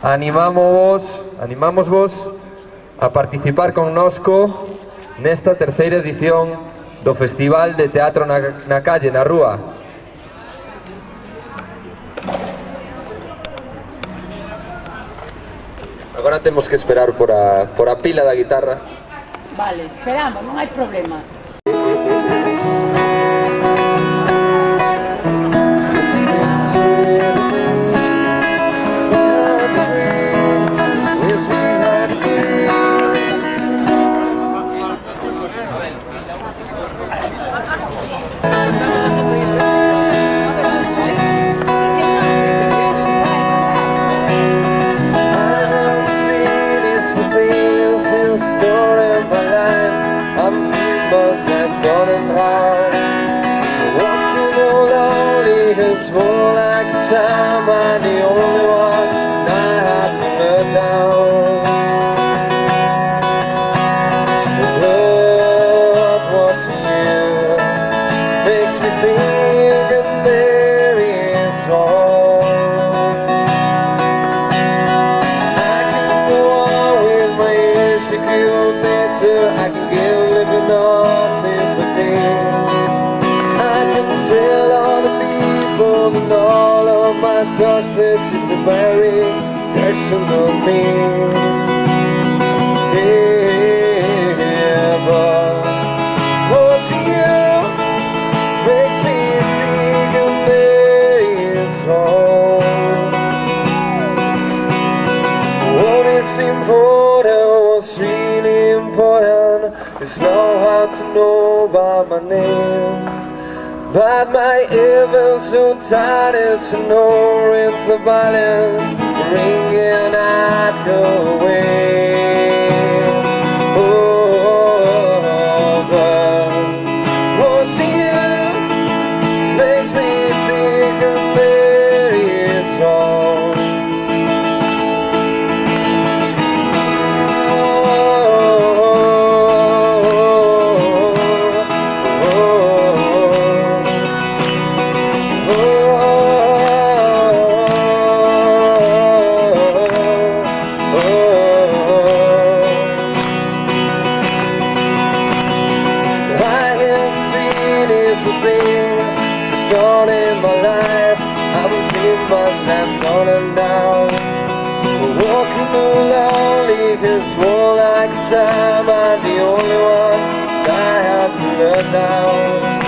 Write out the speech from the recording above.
Animámosvos a participar connosco nesta terceira edición do Festival de Teatro na Calle, na Rúa. Agora temos que esperar por a pila da guitarra. Vale, esperamos, non hai problema. More like a time I'm the only one I have to let down. But watching you makes me think that there is wrong. I can go on with my insecure nature. I can give living all sympathy. I can tell all the people and all of my success is a very section of me. Yeah, but watching you makes me think that there is wrong. What is important, what's really important is know how to know by my name. But my evils so tired as no into violence, ringing I'd go away. Oh, but watching you makes me think that there is wrong. In my life, I've been feeling much less on and down. Walking lonely, cause more like a time I'm the only one I have to let down.